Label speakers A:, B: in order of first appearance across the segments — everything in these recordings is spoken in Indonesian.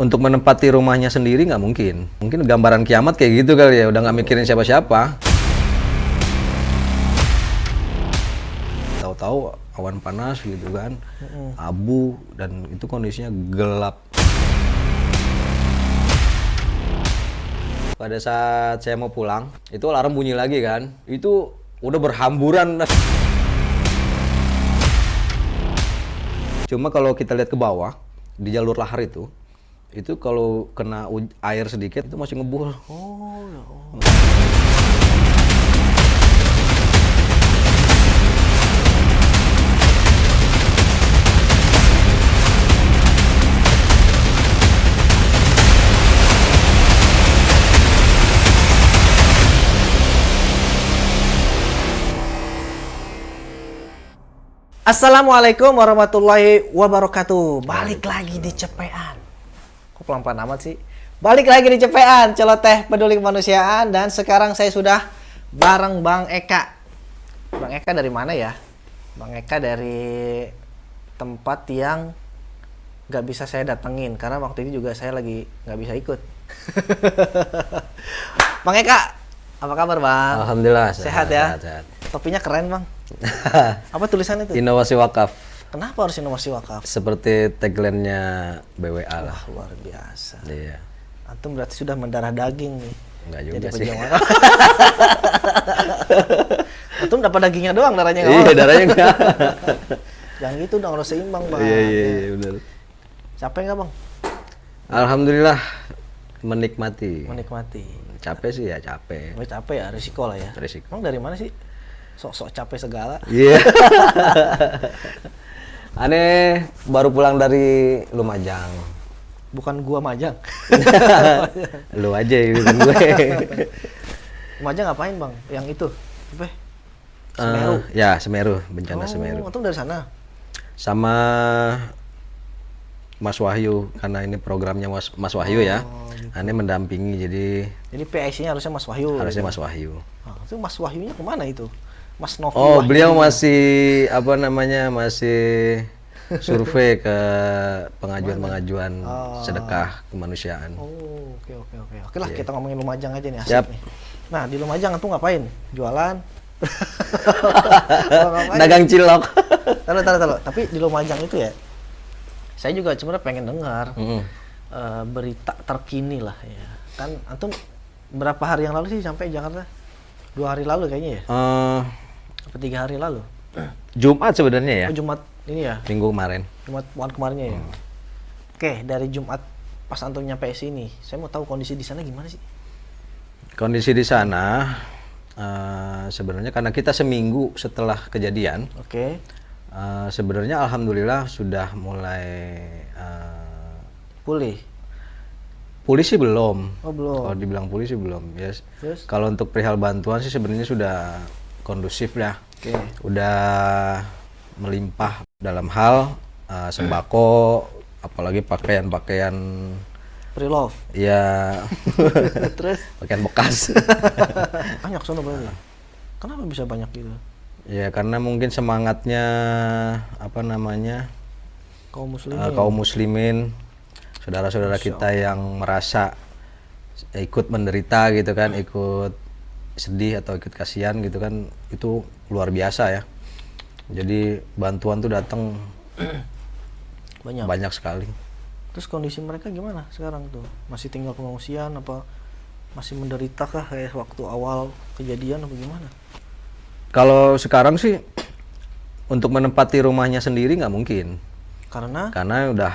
A: Untuk menempati rumahnya sendiri nggak mungkin. Mungkin gambaran kiamat kayak gitu kali ya, udah nggak mikirin siapa-siapa. Tahu-tahu awan panas gitu kan, abu, dan itu kondisinya gelap. Pada saat saya mau pulang, itu alarm bunyi lagi kan, itu udah berhamburan. Cuma kalau kita lihat ke bawah, di jalur lahar itu kalau kena air sedikit itu masih ngebul.
B: Oh ya Allah. Assalamualaikum warahmatullahi wabarakatuh. Balik lagi di Cepean. Kok pelan-pelan amat sih? Balik lagi di Cepean, celoteh peduli kemanusiaan. Dan sekarang saya sudah bareng Bang Eka. Bang Eka dari mana ya? Bang Eka dari tempat yang nggak bisa saya datengin karena waktu itu juga saya lagi nggak bisa ikut. Bang Eka, apa kabar Bang?
A: Alhamdulillah
B: Sehat ya?
A: Sehat.
B: Topinya keren Bang. Apa tulisannya itu?
A: Inovasi wakaf.
B: Kenapa harus inovasi wakaf?
A: Seperti tagline-nya BWA lah.
B: Wah, luar biasa.
A: Iya.
B: Antum berarti sudah mendarah daging nih.
A: Enggak juga
B: Jadi
A: sih.
B: pejuang wakaf. Antum dapat dagingnya doang, darahnya nggak
A: Iya,
B: mau.
A: darahnya enggak.
B: Jangan gitu dong, harus seimbang Bang.
A: Iya, benar.
B: Capek nggak Bang?
A: Alhamdulillah menikmati.
B: Menikmati.
A: Capek sih ya, capek.
B: Oh, capek ya, risiko lah ya.
A: Risiko.
B: Emang dari mana sih? Sok-sok capek segala.
A: Iya. Aneh baru pulang dari Lumajang.
B: Bukan gua Majang.
A: Lu aja yang bikin gue.
B: Majang ngapain Bang? Yang itu? Apa? Semeru.
A: Ya, Semeru, bencana Semeru.
B: Antum dari sana?
A: Sama Mas Wahyu, karena ini programnya Mas Wahyu ya.
B: gitu.
A: Aneh mendampingi, jadi
B: Jadi PIC-nya harusnya Mas Wahyu.
A: harusnya Mas Wahyu.
B: Nah, itu Mas Wahyunya kemana itu? Mas Novi
A: Oh,
B: Wahyu.
A: beliau masih masih survei ke pengajuan-pengajuan sedekah kemanusiaan.
B: Oh, oke. Oke lah, kita ngomongin Lumajang aja nih, asik
A: Yap.
B: nih. Nah, di Lumajang antum ngapain? Jualan? Ngapain?
A: Dagang cilok.
B: Taruh. Tapi di Lumajang itu ya, saya juga sebenarnya pengen dengar berita terkini lah ya. Kan antum berapa hari yang lalu sih sampai Jakarta? 2 hari lalu kayaknya ya? Apa 3 hari lalu?
A: Jumat sebenarnya ya,
B: Oh, Jumat ini ya?
A: minggu kemarin.
B: Jumat kemarinnya ya? Oke, dari Jumat pas antum nyampe sini, saya mau tahu kondisi di sana gimana sih?
A: Kondisi di sana sebenarnya karena kita seminggu setelah kejadian,
B: Oke.
A: sebenarnya alhamdulillah sudah mulai
B: Pulih.
A: polisi belum.
B: Oh, belum.
A: Kalau dibilang polisi belum. Ya.
B: Terus?
A: Kalau untuk perihal bantuan sih sebenarnya sudah kondusif ya.
B: Oke.
A: Udah melimpah dalam hal sembako, apalagi pakaian-pakaian
B: Pre-love.
A: ya
B: Terus?
A: pakaian bekas.
B: Banyak sono berarti. Kenapa bisa banyak gitu?
A: Ya karena mungkin semangatnya
B: Kaum muslimin.
A: kaum muslimin, saudara-saudara kita yang merasa ikut menderita gitu kan, ikut sedih atau ikut kasihan gitu kan, itu luar biasa ya. Jadi bantuan tuh datang banyak sekali.
B: Terus kondisi mereka gimana sekarang tuh? Masih tinggal pengungsian apa masih menderita kah kayak waktu awal kejadian apa gimana?
A: Kalau sekarang sih untuk menempati rumahnya sendiri nggak mungkin, karena udah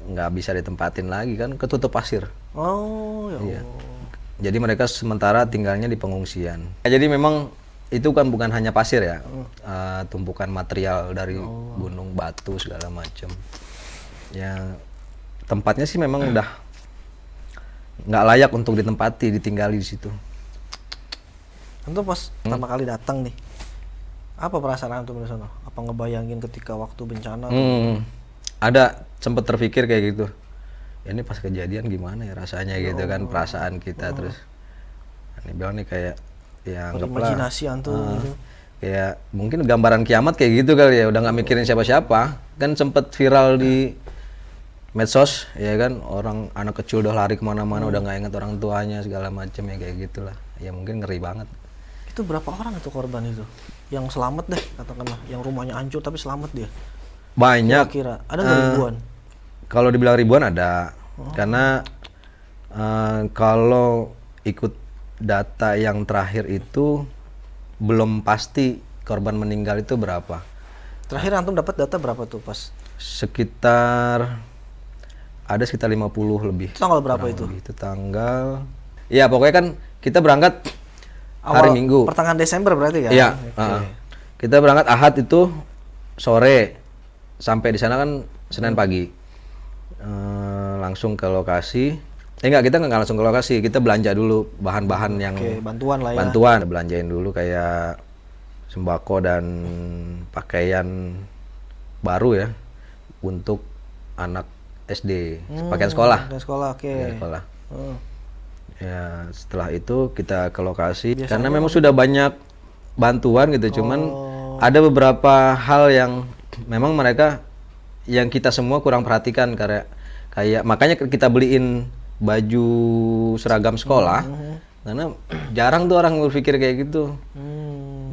A: nggak bisa ditempatin lagi kan, ketutup pasir.
B: Oh ya
A: Iya.
B: Allah.
A: Jadi mereka sementara tinggalnya di pengungsian. Jadi memang itu kan bukan hanya pasir ya, tumpukan material dari gunung, batu segala macam. Ya tempatnya sih memang udah nggak layak untuk ditempati, ditinggali di situ.
B: Antum pas pertama kali datang nih, apa perasaan antum di sana? Apa ngebayangin ketika waktu bencana?
A: Ada sempat terpikir kayak gitu. Ya, ini pas kejadian gimana ya rasanya gitu kan, perasaan kita terus. Ini bilang nih kayak ya anggaplah
B: Imajinasi antum gitu.
A: kayak mungkin gambaran kiamat kayak gitu kali ya, udah nggak mikirin siapa-siapa. Kan sempat viral di medsos ya kan, orang anak kecil udah lari kemana-mana, udah nggak inget orang tuanya segala macam ya kayak gitulah. Ya mungkin ngeri banget.
B: Itu berapa orang itu korban itu? Yang selamat deh katakanlah, yang rumahnya hancur tapi selamat dia.
A: Banyak.
B: Kira ada nggak ribuan?
A: Kalau dibilang ribuan ada, karena kalau ikut data yang terakhir itu belum pasti korban meninggal itu berapa.
B: Terakhir antum dapat data berapa tuh pas?
A: Sekitar ada sekitar 50 lebih.
B: Itu tanggal berapa
A: kurang
B: itu?
A: lebih. Itu tanggal, ya pokoknya kan kita berangkat hari Minggu.
B: Pertengahan Desember berarti kan?
A: Iya.
B: Oke.
A: Kita berangkat Ahad itu sore, sampai di sana kan Senin pagi. Langsung ke lokasi. Enggak, kita nggak langsung ke lokasi. Kita belanja dulu bahan-bahan yang
B: Oke, bantuan lah ya.
A: bantuan, belanjain dulu kayak sembako dan pakaian baru ya untuk anak SD, pakaian sekolah.
B: Pakaian sekolah, oke.
A: Pakaian sekolah.
B: Hmm.
A: Ya, setelah itu kita ke lokasi karena memang sudah banyak bantuan gitu, cuman ada beberapa hal yang memang mereka yang kita semua kurang perhatikan kayak makanya kita beliin baju seragam sekolah karena jarang tuh orang berpikir kayak gitu.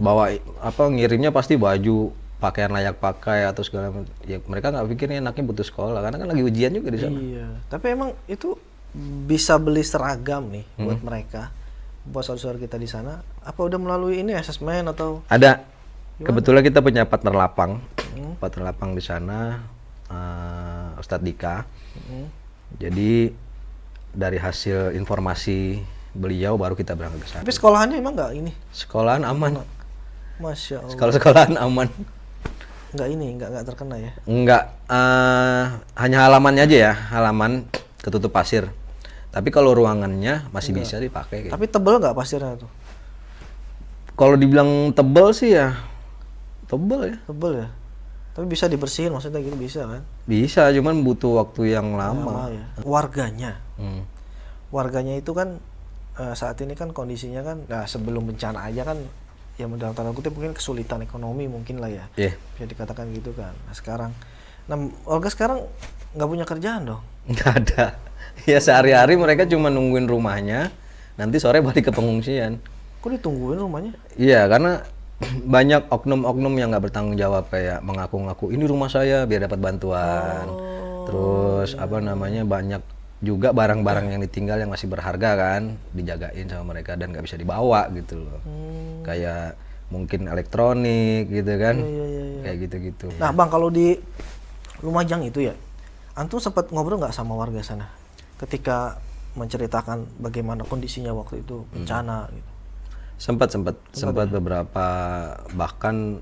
A: Bawa ngirimnya pasti baju pakaian layak pakai atau segala macam. Ya mereka nggak pikirnya anaknya butuh sekolah karena kan lagi ujian juga di sana.
B: Iya. Tapi emang itu bisa beli seragam nih buat mereka, buat saudara kita di sana. Apa udah melalui ini asesmen atau?
A: Ada. Kebetulan kita punya partner lapang. Partner lapang di sana, Ustadz Dika. Jadi dari hasil informasi beliau baru kita berangkat ke sana.
B: Tapi sekolahannya emang nggak ini?
A: Sekolahan aman.
B: Masya Allah.
A: Sekolahan aman.
B: Nggak terkena ya?
A: Enggak, hanya halamannya aja ya, halaman ketutup pasir. Tapi kalau ruangannya masih bisa dipakai.
B: Tapi tebel nggak pasirnya tuh?
A: Kalau dibilang tebel sih ya, tebel ya.
B: Tebel ya. Tapi bisa dibersihin maksudnya gitu bisa kan?
A: Bisa, cuman butuh waktu yang lama.
B: Ya. Warganya itu kan saat ini kan kondisinya kan, nah sebelum bencana aja kan, ya dalam tanda kutip mungkin kesulitan ekonomi mungkin lah ya.
A: Iya.
B: Bisa dikatakan gitu kan. Nah sekarang, warga sekarang nggak punya kerjaan dong?
A: Nggak ada. Ya sehari-hari mereka cuma nungguin rumahnya, nanti sore balik ke pengungsian.
B: Kok ditungguin rumahnya?
A: Iya, karena banyak oknum-oknum yang nggak bertanggung jawab kayak mengaku-ngaku ini rumah saya biar dapat bantuan. Terus banyak juga barang-barang yang ditinggal yang masih berharga kan dijagain sama mereka dan nggak bisa dibawa gitu loh. Kayak mungkin elektronik gitu kan.
B: Iya.
A: Kayak gitu-gitu.
B: Nah Bang, kalau di Lumajang itu ya, antum sempat ngobrol nggak sama warga sana ketika menceritakan bagaimana kondisinya waktu itu bencana gitu?
A: Sempat beberapa, bahkan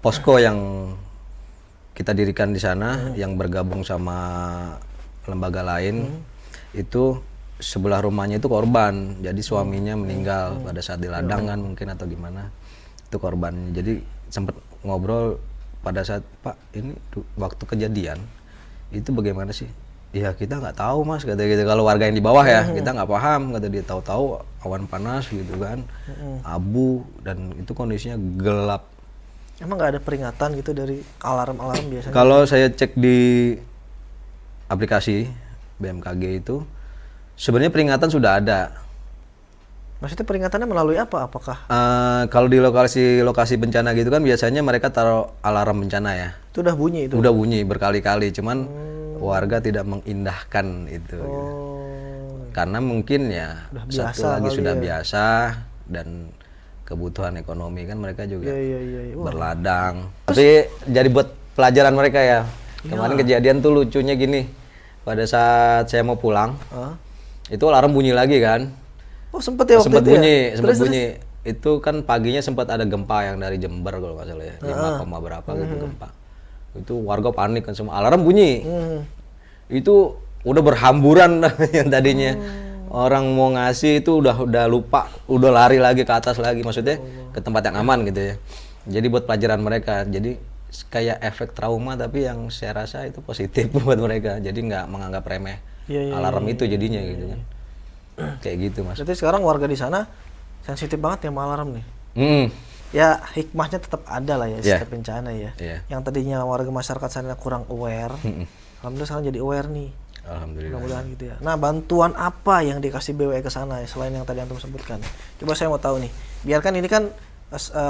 A: posko yang kita dirikan di sana yang bergabung sama lembaga lain itu sebelah rumahnya itu korban, jadi suaminya meninggal pada saat di ladang kan mungkin atau gimana, itu korban. Jadi sempat ngobrol pada saat, Pak ini waktu kejadian itu bagaimana sih? Ya kita nggak tahu mas, kata gitu. Kalau warga yang di bawah ya kita nggak paham, kata dia. Tahu-tahu awan panas gitu kan, abu, dan itu kondisinya gelap.
B: Emang nggak ada peringatan gitu dari alarm biasanya?
A: Kalau saya cek di aplikasi BMKG itu sebenarnya peringatan sudah ada.
B: Maksudnya peringatannya melalui apa? Apakah?
A: Kalau di lokasi bencana gitu kan biasanya mereka taruh alarm bencana ya.
B: Itu udah bunyi itu?
A: Udah bunyi berkali-kali, cuman warga tidak mengindahkan itu. Karena mungkin ya satu lagi sudah biasa dan kebutuhan ekonomi kan mereka juga berladang. Tapi jadi buat pelajaran mereka ya. Kemarin kejadian tuh lucunya gini. Pada saat saya mau pulang, itu alarm bunyi lagi kan.
B: Oh sempet ya waktu itu
A: bunyi,
B: ya?
A: Sempat bunyi. Itu kan paginya sempat ada gempa yang dari Jember kalau nggak salah ya. 5, berapa gitu gempa. Itu warga panik kan, semua alarm bunyi. Itu udah berhamburan yang tadinya orang mau ngasih itu udah lupa, udah lari lagi ke atas lagi, maksudnya ke tempat yang aman gitu ya. Jadi buat pelajaran mereka, jadi kayak efek trauma tapi yang saya rasa itu positif buat mereka. Jadi nggak menganggap remeh alarm itu jadinya gitu kan. Kayak gitu mas.
B: Berarti sekarang warga di sana sensitif banget ya sama alarm nih. ya hikmahnya tetap ada lah ya
A: Iya.
B: setiap bencana ya.
A: Iya.
B: Yang tadinya warga masyarakat sana kurang aware, alhamdulillah sekarang jadi aware nih.
A: Alhamdulillah.
B: Mudah-mudahan gitu ya. Nah, bantuan apa yang dikasih BWE ke sana ya, selain yang tadi antum sebutkan? Coba saya mau tahu nih. Biarkan ini kan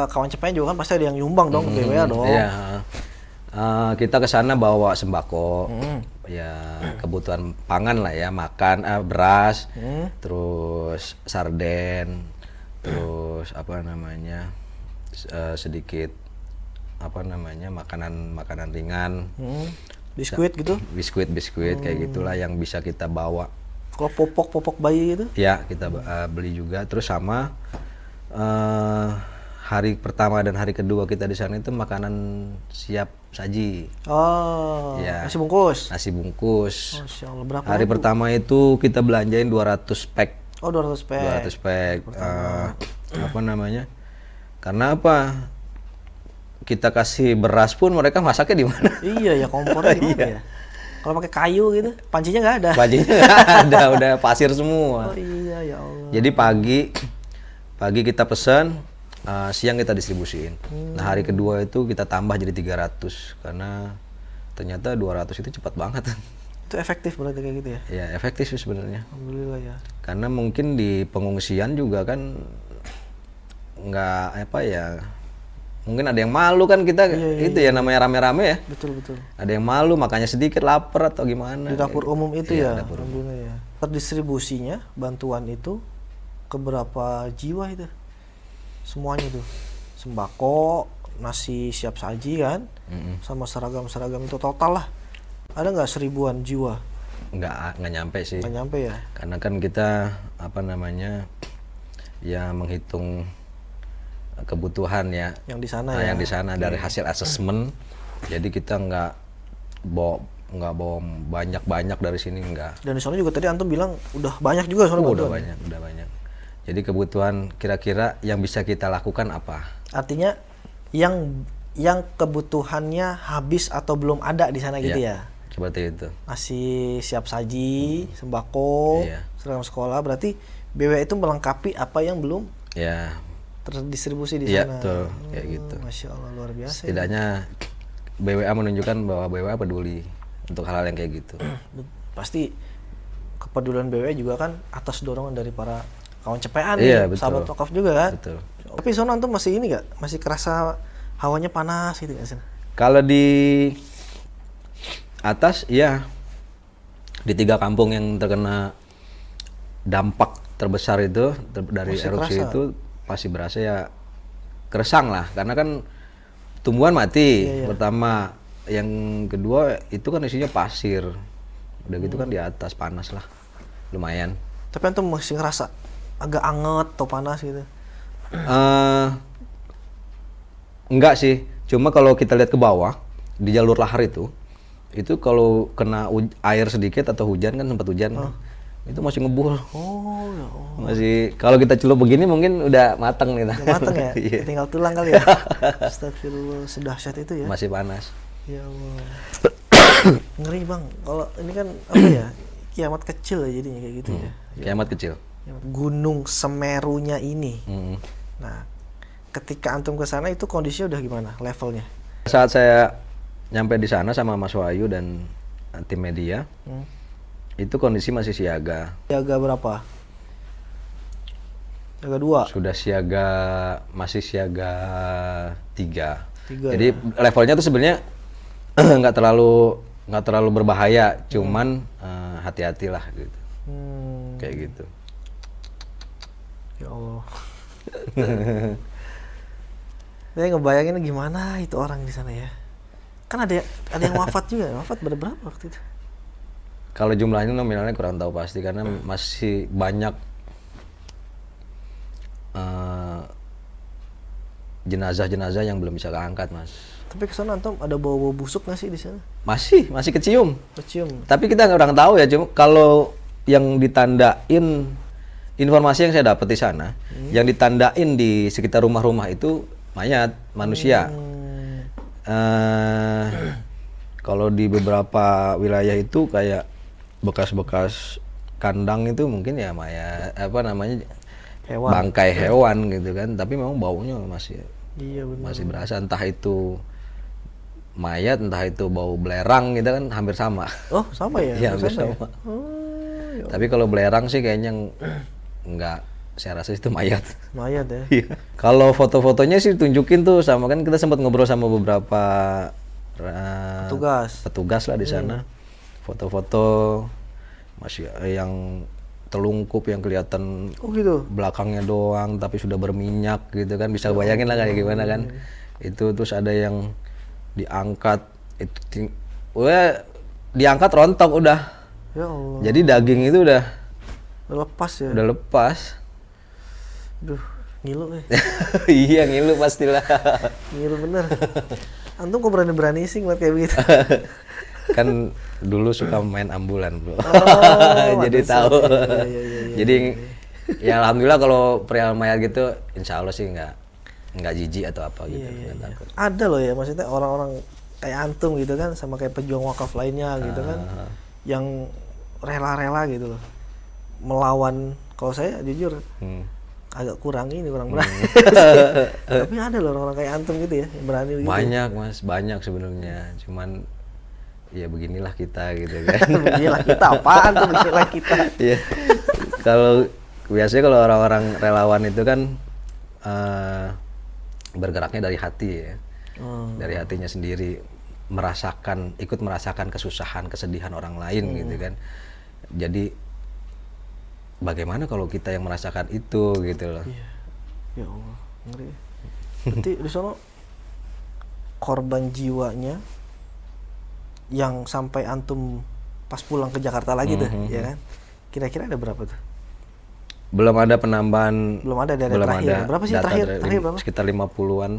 B: kawan CPN juga kan pasti ada yang nyumbang dong ke BWE dong.
A: Iya. Kita ke sana bawa sembako, ya kebutuhan pangan lah ya, makan, beras, terus sarden, terus apa namanya, sedikit apa namanya makanan ringan,
B: Biskuit gitu.
A: biskuit kayak gitulah yang bisa kita bawa.
B: Kalau popok bayi gitu.
A: Ya kita beli juga, terus sama hari pertama dan hari kedua kita di sana itu makanan siap saji.
B: Oh,
A: Ya.
B: nasi bungkus.
A: Nasi bungkus.
B: Masya Allah, berapa
A: Hari
B: ribu?
A: pertama itu kita belanjain 200 pack.
B: Oh, 200 pack.
A: 200 pack. Apa namanya? Karena apa? Kita kasih beras pun mereka masaknya di mana?
B: Iya ya, kompornya di mana ya? Kalau pakai kayu gitu, pancinya nggak ada.
A: Bajunya nggak ada, udah pasir semua.
B: Oh iya ya Allah.
A: Jadi pagi kita pesan, siang kita distribusiin. Nah, hari kedua itu kita tambah jadi 300 karena ternyata 200 itu cepat banget.
B: Itu efektif berarti kayak gitu ya?
A: Ya, efektif sih sebenarnya.
B: Alhamdulillah ya.
A: Karena mungkin di pengungsian juga kan nggak apa ya, mungkin ada yang malu kan kita itu ya namanya rame-rame ya.
B: Betul.
A: Ada yang malu makanya sedikit lapar atau gimana.
B: Di dapur umum itu
A: Iya,
B: ya,
A: dapur
B: alhamdulillah ya. Terdistribusinya bantuan itu ke berapa jiwa itu? Semuanya tuh. Sembako, nasi siap saji kan, sama seragam-seragam itu total lah. Ada nggak 1000-an jiwa?
A: Nggak nyampe sih.
B: Nggak nyampe ya?
A: Karena kan kita apa namanya ya menghitung kebutuhan ya.
B: Yang di sana
A: Nah,
B: ya?
A: yang di sana dari hasil asesmen. Jadi kita nggak bawa banyak dari sini nggak.
B: Dan di sana juga tadi antum bilang udah banyak juga soalnya
A: Udah
B: bantuan.
A: banyak. Jadi kebutuhan kira-kira yang bisa kita lakukan apa?
B: Artinya yang kebutuhannya habis atau belum ada di sana gitu ya?
A: Seperti itu.
B: Nasi siap saji, sembako,
A: Iya.
B: seragam sekolah, berarti BW itu melengkapi apa yang belum
A: Ya,
B: terdistribusi di
A: iya
B: sana.
A: betul kayak gitu.
B: Masya Allah, luar biasa. Ya.
A: Setidaknya BWA menunjukkan bahwa BWA peduli untuk hal-hal yang kayak gitu.
B: Pasti kepedulian BW juga kan atas dorongan dari para kawan CPN
A: Iya,
B: nih,
A: betul.
B: sahabat wakaf juga kan.
A: Betul.
B: Tapi sono antum masih ini gak? Masih kerasa hawanya panas gitu gak sih?
A: Kalau di atas, ya di 3 kampung yang terkena dampak terbesar itu dari
B: Masih
A: erupsi
B: kerasa?
A: itu masih berasa ya, keresang lah karena kan tumbuhan mati. Pertama, yang kedua itu kan isinya pasir, udah gitu kan di atas panas lah lumayan.
B: Tapi antum masih ngerasa agak anget atau panas gitu?
A: Enggak sih, cuma kalau kita lihat ke bawah di jalur lahar itu kalau kena air sedikit atau hujan kan sempat hujan kan, itu masih ngebul.
B: Oh ya Allah.
A: Masih kalau kita celup begini mungkin udah matang nih.
B: Udah mateng ya?
A: Iya.
B: Tinggal tulang kali ya? Astagfirullah, sedahsyat itu ya?
A: Masih panas.
B: Ya Allah. Ngeri bang, kalau ini kan apa ya, kiamat kecil ya jadinya kayak gitu ya.
A: Kiamat kecil.
B: Gunung Semerunya ini.
A: Mm.
B: Nah, ketika antum ke sana itu kondisinya udah gimana levelnya?
A: Saat saya nyampe di sana sama Mas Wahyu dan tim media, itu kondisi masih siaga.
B: Siaga berapa? Siaga 2.
A: Sudah masih siaga 3.
B: Tiga,
A: Jadi levelnya tuh sebenarnya nggak terlalu berbahaya, cuman hati-hatilah gitu. Kayak gitu.
B: Ya Allah. Saya ngebayangin gimana itu orang di sana ya. Kan ada yang wafat juga. Wafat berapa waktu itu?
A: Kalau jumlahnya nominalnya kurang tahu pasti karena masih banyak jenazah-jenazah yang belum bisa keangkat, Mas.
B: Tapi kesana antum ada bau-bau busuk nggak sih di sana?
A: Masih kecium.
B: Kecium.
A: Tapi kita kurang tahu ya, cuma kalau yang ditandain, informasi yang saya dapat di sana, yang ditandain di sekitar rumah-rumah itu mayat manusia. Kalau di beberapa wilayah itu kayak bekas-bekas kandang itu mungkin ya mayat, apa namanya,
B: Hewan.
A: bangkai hewan gitu kan. Tapi memang baunya masih
B: Iya benar.
A: Masih berasa, entah itu mayat, entah itu bau belerang gitu kan hampir sama.
B: Oh sama ya?
A: Iya, hampir
B: Sama ya?
A: sama.
B: Ya
A: Tapi kalau belerang sih kayaknya nggak, saya rasa itu mayat.
B: mayat ya.
A: Iya. Kalau foto-fotonya sih tunjukin tuh, sama kan kita sempat ngobrol sama beberapa petugas lah di sana. Foto-foto masih yang telungkup yang kelihatan
B: Oh gitu.
A: belakangnya doang tapi sudah berminyak gitu kan, bisa bayangin lah kayak gimana kan. Itu terus ada yang diangkat itu diangkat rontok udah.
B: Ya Allah.
A: Jadi daging itu udah
B: Lepas ya.
A: udah lepas.
B: Duh, ngilu
A: Iya ngilu pastilah.
B: Ngilu bener. Antum kok berani-berani sih buat kayak begitu?
A: Kan dulu suka main ambulan bro. Jadi
B: pantesan.
A: tahu.
B: Iya.
A: Jadi ya alhamdulillah kalau perihal mayat gitu insya Allah sih nggak jijik atau apa gitu. Nggak takut.
B: Ada loh ya, maksudnya orang-orang kayak antum gitu kan, sama kayak pejuang wakaf lainnya gitu kan, yang rela-rela gitu loh melawan. Kalau saya jujur agak kurang berani. Tapi ada loh orang-orang kayak antum gitu ya yang berani gitu.
A: Banyak mas, banyak sebenarnya. Cuman ya beginilah kita gitu kan.
B: Beginilah kita, apaan tuh beginilah kita?
A: Iya. Kalau biasanya kalau orang-orang relawan itu kan bergeraknya dari hati ya. Dari hatinya sendiri, ikut merasakan kesusahan, kesedihan orang lain gitu kan. Jadi bagaimana kalau kita yang merasakan itu gitu loh.
B: Iya. Ya Allah, ngeri. Berarti di sana korban jiwanya yang sampai antum pas pulang ke Jakarta lagi tuh, ya kan? Kira-kira ada berapa tuh?
A: Belum ada penambahan.
B: Belum ada dari
A: belum
B: terakhir.
A: ada
B: Berapa sih
A: data
B: terakhir berapa?
A: Sekitar 50-an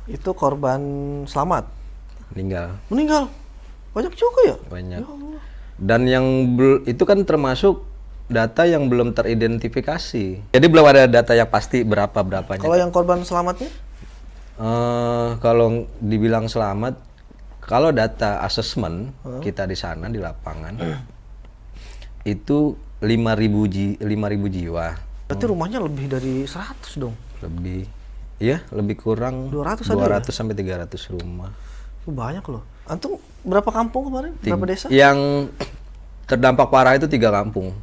B: Itu korban selamat.
A: meninggal.
B: Banyak juga ya?
A: Banyak.
B: Ya Allah.
A: Dan yang itu kan termasuk data yang belum teridentifikasi. Jadi belum ada data yang pasti berapanya.
B: Kalau yang korban selamatnya?
A: Kalau dibilang selamat, kalau data asesmen kita di sana di lapangan itu 5.000 jiwa.
B: Berarti rumahnya lebih dari 100 dong.
A: Lebih kurang
B: 200
A: sampai 300 rumah.
B: Banyak loh. Antum berapa kampung kemarin? Berapa desa?
A: Yang terdampak parah itu 3 kampung.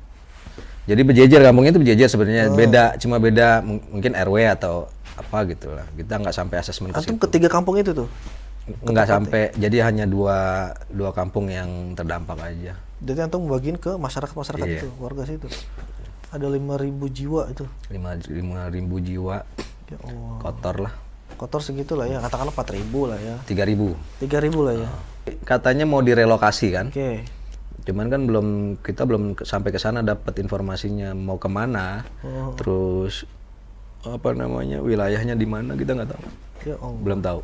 A: Jadi berjejer, kampungnya itu berjejer sebenarnya. Cuma beda mungkin RW atau apa gitu lah. Kita nggak sampai asesmen ke
B: Antum
A: situ.
B: ke 3 kampung itu tuh?
A: Nggak sampai, jadi hanya dua kampung yang terdampak aja.
B: Jadi antum bagiin ke masyarakat
A: Iya.
B: itu, warga situ. Ada 5.000 jiwa itu.
A: 5.000 jiwa.
B: Ya Allah.
A: Kotor lah.
B: Kotor segitu lah ya, katakanlah 4.000 lah ya.
A: 3.000.
B: 3.000 lah ya.
A: Katanya mau direlokasi kan?
B: Oke.
A: Cuman kan kita belum sampai ke sana dapat informasinya mau kemana. Terus apa namanya, wilayahnya di mana kita nggak tahu.
B: Ya Allah.
A: Belum tahu.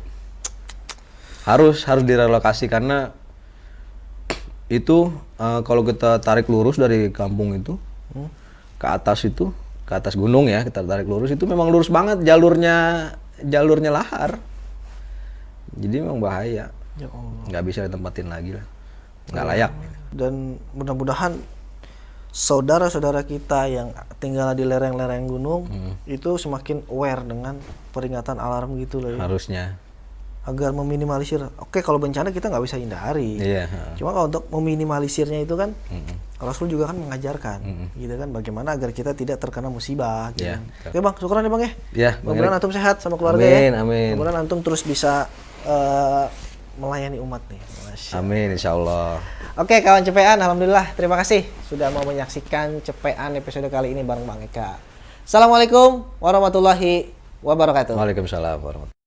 A: Harus direlokasi karena itu kalau kita tarik lurus dari kampung itu ke atas gunung ya, kita tarik lurus itu memang lurus banget jalurnya lahar. Jadi memang bahaya.
B: Ya Allah.
A: Nggak bisa ditempatin lagi lah. Nggak layak.
B: Dan mudah-mudahan saudara-saudara kita yang tinggal di lereng-lereng gunung itu semakin aware dengan peringatan alarm gitu loh ya.
A: Harusnya.
B: Agar meminimalisir. Oke, kalau bencana kita nggak bisa hindari.
A: Iya.
B: Cuma kalau untuk meminimalisirnya itu kan Rasul juga kan mengajarkan gitu kan, bagaimana agar kita tidak terkena musibah gitu.
A: Iya, betul.
B: Oke Bang, syukuran ya Bang ya.
A: Iya,
B: Mudah-mudahan antum sehat sama keluarga ya.
A: Amin.
B: Mudah-mudahan antum terus bisa melayani umat nih. Masya.
A: Amin, insyaallah.
B: Oke kawan CPAN, alhamdulillah terima kasih sudah mau menyaksikan CPAN episode kali ini bareng Bang Eka. Assalamualaikum warahmatullahi wabarakatuh.
A: Waalaikumsalam warahmatullahi wabarakatuh.